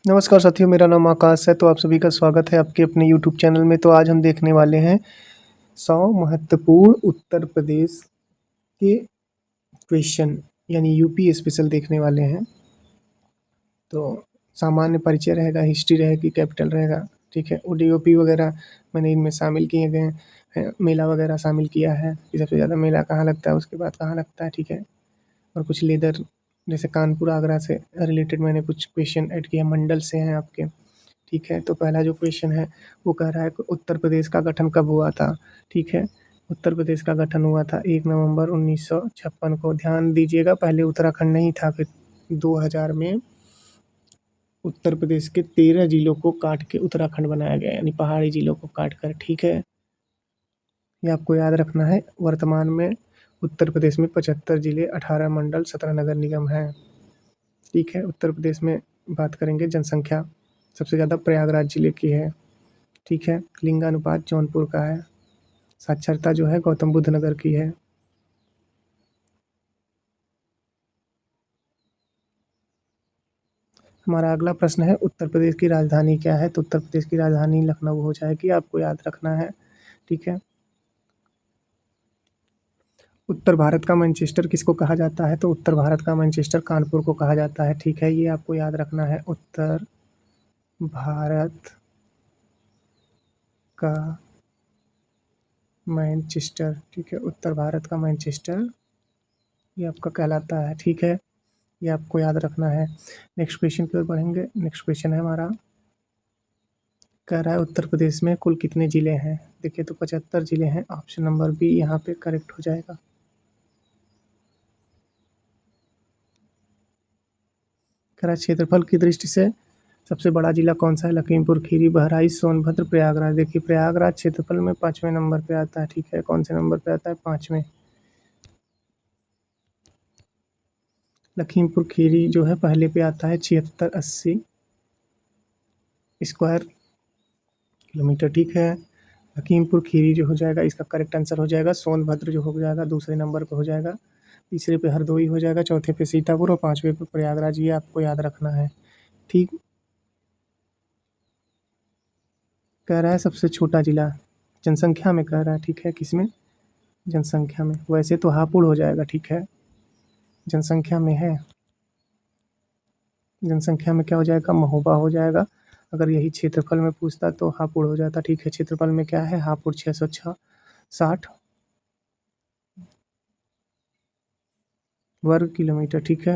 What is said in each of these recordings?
नमस्कार साथियों, मेरा नाम आकाश है। तो आप सभी का स्वागत है आपके अपने यूट्यूब चैनल में। तो आज हम देखने वाले हैं 100 महत्वपूर्ण उत्तर प्रदेश के क्वेश्चन, यानी यूपी स्पेशल देखने वाले हैं। तो सामान्य परिचय रहेगा, हिस्ट्री रहेगी, कैपिटल रहेगा, ठीक है। ओडीओपी वगैरह मैंने इनमें शामिल किए गए हैं, मेला वगैरह शामिल किया है कि सबसे ज़्यादा मेला कहाँ लगता है, उसके बाद कहाँ लगता है, ठीक है। और कुछ लेदर जैसे कानपुर आगरा से रिलेटेड मैंने कुछ क्वेश्चन ऐड किया, मंडल से हैं आपके, ठीक है। तो पहला जो क्वेश्चन है वो कह रहा है कि उत्तर प्रदेश का गठन कब हुआ था, ठीक है। उत्तर प्रदेश का गठन हुआ था 1 नवंबर 1956 को। ध्यान दीजिएगा, पहले उत्तराखंड नहीं था, फिर 2000 में उत्तर प्रदेश के 13 जिलों को काट के उत्तराखंड बनाया गया, यानी पहाड़ी जिलों को काट कर, ठीक है। ये आपको याद रखना है। वर्तमान में उत्तर प्रदेश में 75 जिले, 18 मंडल, 17 नगर निगम हैं, ठीक है। उत्तर प्रदेश में बात करेंगे जनसंख्या, सबसे ज़्यादा प्रयागराज जिले की है, ठीक है। लिंगानुपात जौनपुर का है। साक्षरता जो है गौतम बुद्ध नगर की है। हमारा अगला प्रश्न है उत्तर प्रदेश की राजधानी क्या है। तो उत्तर प्रदेश की राजधानी लखनऊ हो जाएगी, आपको याद रखना है, ठीक है। उत्तर भारत का मैनचेस्टर किसको कहा जाता है। तो उत्तर भारत का मैनचेस्टर कानपुर को कहा जाता है, ठीक है। ये आपको याद रखना है। उत्तर भारत का मैनचेस्टर, ठीक है। उत्तर भारत का मैनचेस्टर ये आपका कहलाता है, ठीक है। ये आपको याद रखना है। नेक्स्ट क्वेश्चन की ओर बढ़ेंगे। नेक्स्ट क्वेश्चन है हमारा, कह रहा है उत्तर प्रदेश में कुल कितने ज़िले हैं। देखिए तो 75 ज़िले हैं। ऑप्शन नंबर बी यहाँ पे करेक्ट हो जाएगा। कह रहा है क्षेत्रफल की दृष्टि से सबसे बड़ा जिला कौन सा है। लखीमपुर खीरी, बहराइच, सोनभद्र, प्रयागराज। देखिए प्रयागराज क्षेत्रफल में 5वें नंबर पे आता है, ठीक है। कौन से नंबर पे आता है, 5वें। लखीमपुर खीरी जो है पहले पे आता है, 7680 स्क्वायर किलोमीटर, ठीक है। लखीमपुर खीरी जो हो जाएगा, इसका करेक्ट आंसर हो जाएगा। सोनभद्र जो हो जाएगा दूसरे नंबर पे हो जाएगा। तीसरे पे हरदोई हो जाएगा, चौथे पे सीतापुर और 5वें पे प्रयागराज। ये आपको याद रखना है, ठीक। कह रहा है सबसे छोटा जिला जनसंख्या में, कह रहा है, ठीक है। किसमें, जनसंख्या में। वैसे तो हापुड़ हो जाएगा, ठीक है। जनसंख्या में है, जनसंख्या में क्या हो जाएगा, महोबा हो जाएगा। अगर यही क्षेत्रफल में पूछता तो हापुड़ हो जाता, ठीक है। क्षेत्रफल में क्या है, हापुड़ 660 वर्ग किलोमीटर, ठीक है।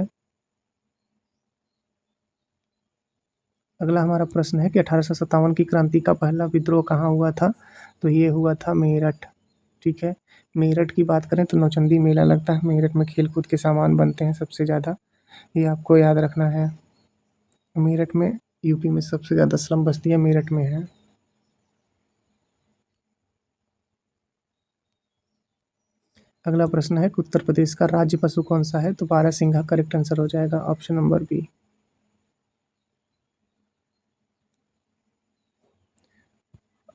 अगला हमारा प्रश्न है कि 1857 की क्रांति का पहला विद्रोह कहाँ हुआ था। तो ये हुआ था मेरठ, ठीक है। मेरठ की बात करें तो नौचंदी मेला लगता है मेरठ में, खेल कूद के सामान बनते हैं सबसे ज़्यादा, ये आपको याद रखना है। मेरठ में, यूपी में सबसे ज़्यादा स्लम बस्तियाँ मेरठ में हैं। अगला प्रश्न है कि उत्तर प्रदेश का राज्य पशु कौन सा है। तो बारहसिंघा करेक्ट आंसर हो जाएगा, option number B.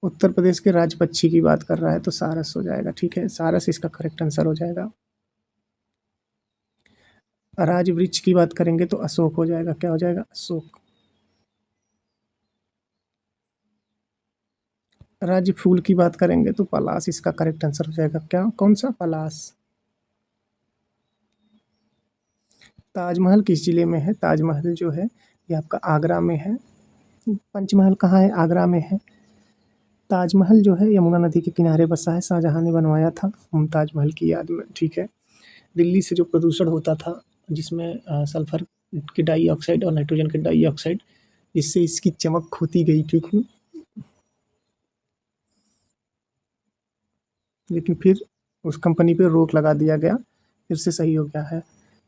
Uttar Pradesh के राज्य पक्षी की बात कर रहा है तो सारस हो जाएगा, ठीक है। सारस इसका करेक्ट आंसर हो जाएगा। राज्य वृक्ष की बात करेंगे तो अशोक हो जाएगा, क्या हो जाएगा, अशोक। राज्य फूल की बात करेंगे तो पलाश इसका करेक्ट आंसर हो जाएगा, क्या, कौन सा, पलाश। ताजमहल किस जिले में है। ताजमहल जो है ये आपका आगरा में है। पंचमहल कहाँ है, आगरा में है। ताजमहल जो है यमुना नदी के किनारे बसा है, शाहजहाँ ने बनवाया था मुमताज महल की याद में, ठीक है। दिल्ली से जो प्रदूषण होता था, जिसमें सल्फर के डाइऑक्साइड और नाइट्रोजन के डाइऑक्साइड, जिससे इसकी चमक खोती गई, ठीक है। लेकिन फिर उस कंपनी पे रोक लगा दिया गया, फिर से सही हो गया है,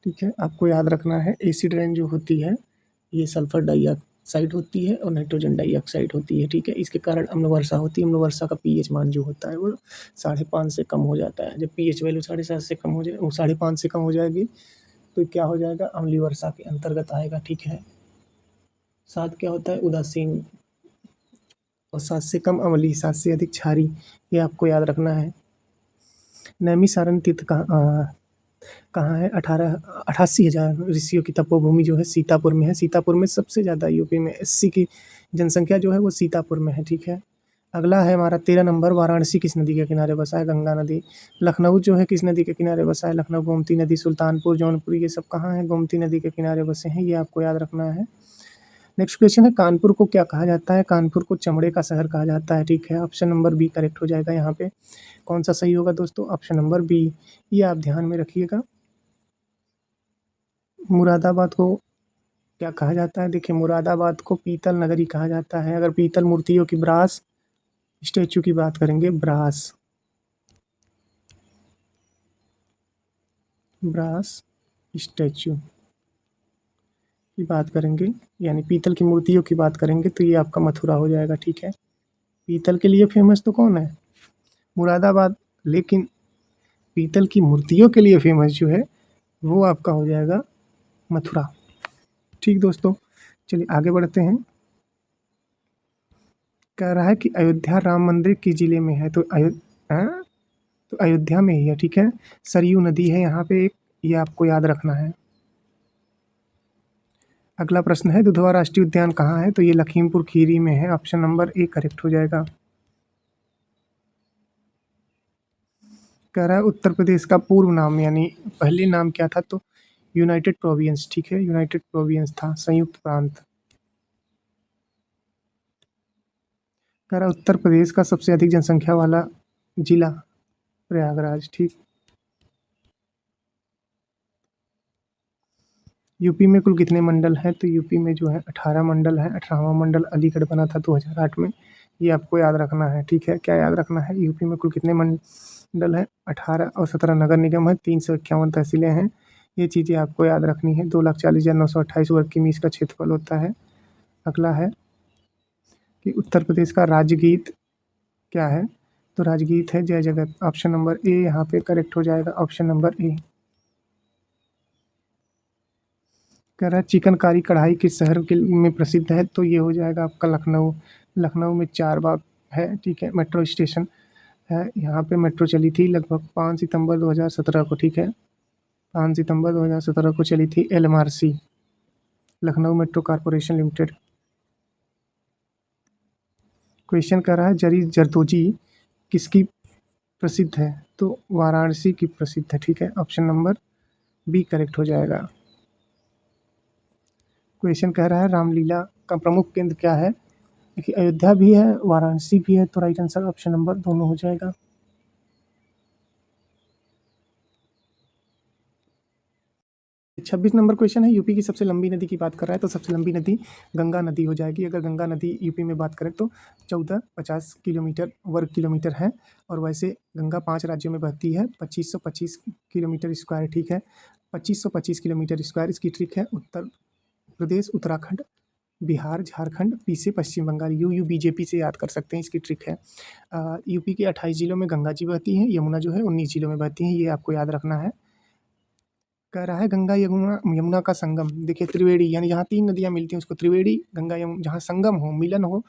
ठीक है। आपको याद रखना है एसिड रेन जो होती है ये सल्फर डाइऑक्साइड होती है और नाइट्रोजन डाइऑक्साइड होती है, ठीक है। इसके कारण अम्ल वर्षा होती है। अम्ल वर्षा का पीएच मान जो होता है वो 5.5 से कम हो जाता है। जब पीएच वैल्यू 7.5 से कम हो जाए, वो 5.5 से कम हो जाएगी तो क्या हो जाएगा, अम्लीय वर्षा के अंतर्गत आएगा, ठीक है। 7 क्या होता है, उदासीन, और 7 से कम अम्लीय, 7 से अधिक क्षारीय, ये आपको याद रखना है। नैमिषारण्य तीर्थ कहाँ, कहाँ है? 88,000 ऋषियों की तपोभूमि जो है सीतापुर में है। सीतापुर में सबसे ज़्यादा यूपी में एससी की जनसंख्या जो है वो सीतापुर में है, ठीक है। अगला है हमारा 13 नंबर, वाराणसी किस नदी के किनारे बसा है? गंगा नदी। लखनऊ जो है किस नदी के किनारे बसा है? लखनऊ गोमती नदी। सुल्तानपुर, जौनपुर ये सब कहाँ है? गोमती नदी के किनारे बसे हैं, ये आपको याद रखना है। नेक्स्ट क्वेश्चन है, कानपुर को क्या कहा जाता है? कानपुर को चमड़े का शहर कहा जाता है, ठीक है। ऑप्शन नंबर बी करेक्ट हो जाएगा यहाँ पे। कौन सा सही होगा दोस्तों? ऑप्शन नंबर बी, ये आप ध्यान में रखिएगा। मुरादाबाद को क्या कहा जाता है? देखिए, मुरादाबाद को पीतल नगरी कहा जाता है। अगर पीतल मूर्तियों की ब्रास स्टैचू की बात करेंगे, ब्रास ब्रास स्टैचू की बात करेंगे, यानी पीतल की मूर्तियों की बात करेंगे, तो ये आपका मथुरा हो जाएगा, ठीक है। पीतल के लिए फेमस तो कौन है? मुरादाबाद। लेकिन पीतल की मूर्तियों के लिए फेमस जो है वो आपका हो जाएगा मथुरा। ठीक दोस्तों, चलिए आगे बढ़ते हैं। कह रहा है कि अयोध्या राम मंदिर किस जिले में है? तो अयोध्या में ही है, ठीक है। सरयू नदी है यहाँ पे एक, ये आपको याद रखना है। अगला प्रश्न है, दुधवा राष्ट्रीय उद्यान कहाँ है? तो ये लखीमपुर खीरी में है। ऑप्शन नंबर ए करेक्ट हो जाएगा। कह रहा है उत्तर प्रदेश का पूर्व नाम यानी पहले नाम क्या था? तो यूनाइटेड प्रोविंस, ठीक है, यूनाइटेड प्रोविंस था, संयुक्त प्रांत। कह रहा है उत्तर प्रदेश का सबसे अधिक जनसंख्या वाला जिला प्रयागराज, ठीक। यूपी में कुल कितने मंडल हैं? तो यूपी में जो है 18 मंडल है। 18वां मंडल अलीगढ़ बना था 2008 में, ये आपको याद रखना है, ठीक है। क्या याद रखना है? यूपी में कुल कितने मंडल हैं? 18 और 17 नगर निगम है, 351 तहसीलें हैं। ये चीज़ें आपको याद रखनी है। 2,40,928 वर्ग किमी इसका क्षेत्रफल होता है। अगला है कि उत्तर प्रदेश का राज्यगीत क्या है? तो राज्यगीत है जय जगत। ऑप्शन नंबर ए यहाँ पे करेक्ट हो जाएगा। Option number A. कह रहा है चिकनकारी कढ़ाई किस शहर के में प्रसिद्ध है? तो ये हो जाएगा आपका लखनऊ। लखनऊ में चार बाग है, ठीक है। मेट्रो स्टेशन है, यहाँ पे मेट्रो चली थी लगभग 5 सितंबर 2017 को, ठीक है। 5 सितंबर 2017 को चली थी LMRC, Lucknow metro corporation limited. Question कर रहा है जरी जरदोजी किसकी प्रसिद्ध है? तो वाराणसी की प्रसिद्ध है, ठीक है। ऑप्शन नंबर बी करेक्ट हो जाएगा। क्वेश्चन कह रहा है रामलीला का प्रमुख केंद्र क्या है? देखिए, अयोध्या भी है, वाराणसी भी है, तो राइट आंसर ऑप्शन नंबर दोनों हो जाएगा। 26 नंबर क्वेश्चन है, यूपी की सबसे लंबी नदी की बात कर रहा है, तो सबसे लंबी नदी गंगा नदी हो जाएगी। अगर गंगा नदी यूपी में बात करें तो 1450 किलोमीटर वर्ग किलोमीटर है। और वैसे गंगा 5 राज्यों में बहती है, 2525 किलोमीटर स्क्वायर, ठीक है। 2525 किलोमीटर स्क्वायर इसकी ट्रिक है। उत्तर प्रदेश, उत्तराखंड, बिहार, झारखंड, पी से पश्चिम बंगाल, यू बीजेपी से याद कर सकते हैं, इसकी ट्रिक है। यूपी के 28 जिलों में गंगा जी बहती हैं, यमुना जो है 19 जिलों में बहती हैं, ये आपको याद रखना है। कह रहा है गंगा यमुना यमुना का संगम, देखिए त्रिवेणी यानी जहाँ 3 नदियाँ मिलती हैं उसको त्रिवेणी, गंगा जहाँ संगम हो, मिलन हो,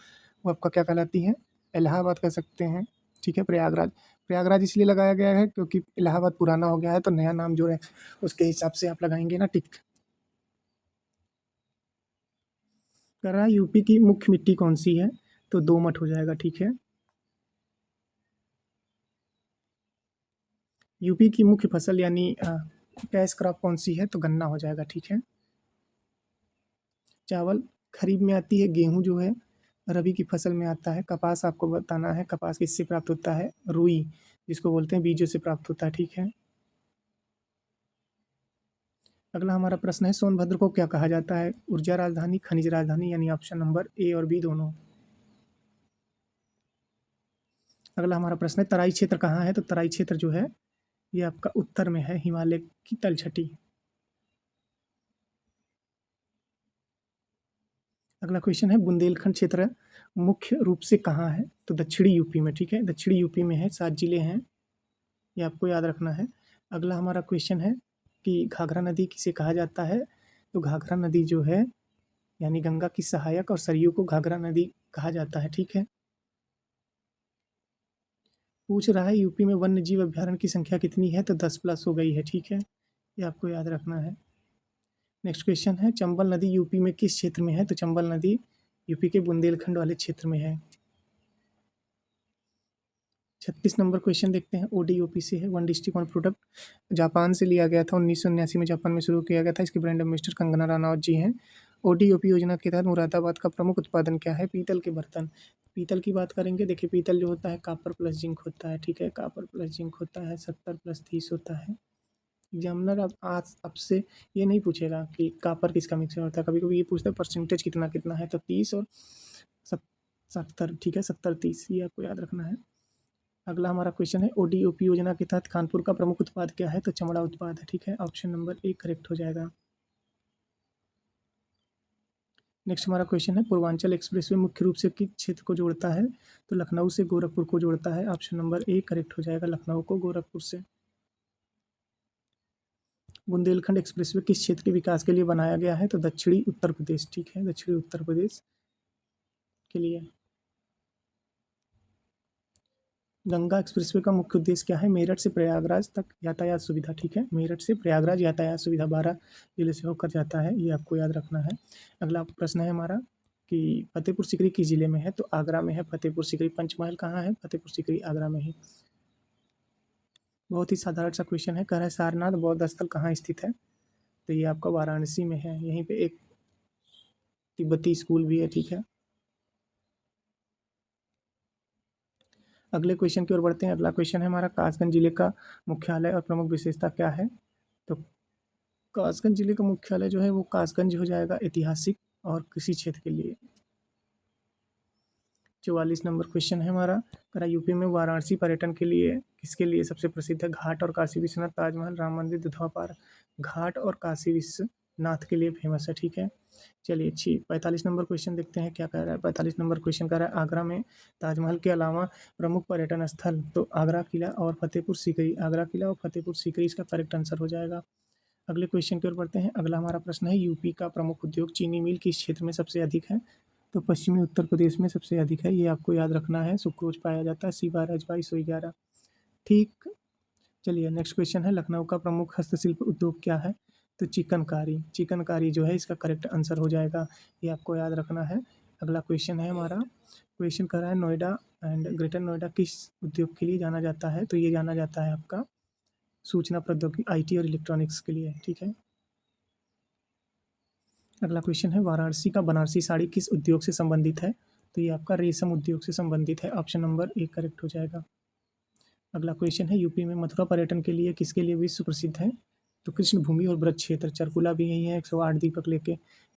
वो आपका क्या कहलाती है? इलाहाबाद कह सकते हैं, ठीक है। प्रयागराज, प्रयागराज इसलिए लगाया गया है क्योंकि इलाहाबाद पुराना हो गया है, तो नया नाम जो है उसके हिसाब से आप लगाएंगे ना टिक। कह रहा है यूपी की मुख्य मिट्टी कौन सी है? तो दोमट हो जाएगा, ठीक है। यूपी की मुख्य फसल यानी कैश क्रॉप कौन सी है? तो गन्ना हो जाएगा, ठीक है। चावल खरीफ में आती है, गेहूँ जो है रबी की फसल में आता है। कपास आपको बताना है, कपास किससे प्राप्त होता है? रुई, जिसको बोलते हैं बीजों से प्राप्त होता है, ठीक है। अगला हमारा प्रश्न है सोनभद्र को क्या कहा जाता है? ऊर्जा राजधानी, खनिज राजधानी, यानी ऑप्शन नंबर ए और बी दोनों। अगला हमारा प्रश्न है तराई क्षेत्र कहाँ है? तो तराई क्षेत्र जो है ये आपका उत्तर में है, हिमालय की तलछटी। अगला क्वेश्चन है बुंदेलखंड क्षेत्र मुख्य रूप से कहाँ है? तो दक्षिणी यूपी में, ठीक है। दक्षिणी यूपी में है, 7 जिले हैं, ये आपको याद रखना है। अगला हमारा क्वेश्चन है कि घाघरा नदी किसे कहा जाता है? तो घाघरा नदी जो है यानी गंगा की सहायक और सरयू को घाघरा नदी कहा जाता है, ठीक है। पूछ रहा है यूपी में वन्य जीव अभयारण्य की संख्या कितनी है? तो 10 प्लस हो गई है, ठीक है। ये आपको याद रखना है। नेक्स्ट क्वेश्चन है, चंबल नदी यूपी में किस क्षेत्र में है? तो चंबल नदी यूपी के बुंदेलखंड वाले क्षेत्र में है। 36 नंबर क्वेश्चन देखते हैं, ओडीओपी से है, one district one product. Japan से लिया गया था, 1979 में जापान में शुरू किया गया था। इसके ब्रांड एम्बेसडर कंगना रनौत जी हैं। ओडीओपी योजना के तहत मुरादाबाद का प्रमुख उत्पादन क्या है? पीतल के बर्तन। पीतल की बात करेंगे, देखिए पीतल जो होता है कापर प्लस जिंक होता है, ठीक है, कापर प्लस जिंक होता है, 70+30 होता है। एग्जामिनर अब आज आपसे ये नहीं पूछेगा कि कापर किसका मिक्सचर होता है, कभी कभी ये पूछता है परसेंटेज कितना कितना है, तो 30 और 70, ठीक है, 70-30, ये आपको याद रखना है। अगला हमारा क्वेश्चन है, ओडीओपी योजना के तहत कानपुर का प्रमुख उत्पाद क्या है? तो चमड़ा उत्पाद है, ठीक है, ऑप्शन नंबर ए करेक्ट हो जाएगा। नेक्स्ट हमारा क्वेश्चन है, पूर्वांचल एक्सप्रेसवे मुख्य रूप से किस क्षेत्र को जोड़ता है? तो लखनऊ से गोरखपुर को जोड़ता है, ऑप्शन नंबर ए करेक्ट हो जाएगा, लखनऊ को गोरखपुर से। बुंदेलखंड एक्सप्रेसवे किस क्षेत्र के विकास के लिए बनाया गया है? तो दक्षिणी उत्तर प्रदेश, ठीक है, दक्षिणी उत्तर प्रदेश के लिए। गंगा एक्सप्रेसवे का मुख्य उद्देश्य क्या है? मेरठ से प्रयागराज तक यातायात सुविधा, ठीक है, मेरठ से प्रयागराज यातायात सुविधा 12 जिले से होकर जाता है, ये आपको याद रखना है। अगला प्रश्न है हमारा कि फतेहपुर सीकरी किस जिले में है? तो आगरा में है फतेहपुर सीकरी। पंचमहल कहाँ है? फतेहपुर सीकरी आगरा में ही। बहुत ही साधारण सा क्वेश्चन है, कह रहा है सारनाथ बौद्ध स्थल कहाँ स्थित है? तो ये आपका वाराणसी में है, यहीं पे एक तिब्बती स्कूल भी है, ठीक है। अगले क्वेश्चन की ओर बढ़ते हैं। अगला क्वेश्चन है हमारा, कासगंज जिले का मुख्यालय और प्रमुख विशेषता क्या है? तो कासगंज जिले का मुख्यालय जो है वो कासगंज हो जाएगा, ऐतिहासिक और कृषि क्षेत्र के लिए। 44 नंबर क्वेश्चन है हमारा, करा यूपी में वाराणसी पर्यटन के लिए किसके लिए सबसे प्रसिद्ध है? घाट और काशी विश्वनाथ, ताजमहल, राम मंदिर, दुधवा पार्क। घाट और काशी विश्वनाथ के लिए फेमस है, ठीक है। चलिए अच्छी 45 नंबर क्वेश्चन देखते हैं क्या कह रहा है। 45 नंबर क्वेश्चन कह रहा है, आगरा में ताजमहल के अलावा प्रमुख पर्यटन स्थल, तो आगरा किला और फतेहपुर सीकरी। आगरा किला और फतेहपुर सीकरी इसका करेक्ट आंसर हो जाएगा। अगले क्वेश्चन की ओर बढ़ते हैं। अगला हमारा प्रश्न है, यूपी का प्रमुख उद्योग चीनी मिल किस क्षेत्र में सबसे अधिक है? तो पश्चिमी उत्तर प्रदेश में सबसे अधिक है, ये आपको याद रखना है। सुक्रोज पाया जाता है, C12H2211, ठीक। चलिए नेक्स्ट क्वेश्चन है, लखनऊ का प्रमुख हस्तशिल्प उद्योग क्या है? तो चिकनकारी। चिकनकारी जो है इसका करेक्ट आंसर हो जाएगा, ये आपको याद रखना है। अगला क्वेश्चन है हमारा, क्वेश्चन कर रहा है, नोएडा एंड ग्रेटर नोएडा किस उद्योग के लिए जाना जाता है? तो ये जाना जाता है आपका सूचना प्रौद्योगिकी, IT और इलेक्ट्रॉनिक्स के लिए, ठीक है। अगला क्वेश्चन है, वाराणसी का बनारसी साड़ी किस उद्योग से संबंधित है? तो ये आपका रेशम उद्योग से संबंधित है, ऑप्शन नंबर ए करेक्ट हो जाएगा। अगला क्वेश्चन है, यूपी में मथुरा पर्यटन के लिए किसके लिए विश्व प्रसिद्ध है? तो कृष्ण भूमि और ब्रज क्षेत्र, चरकुला भी यही है, 108 दीपक लेके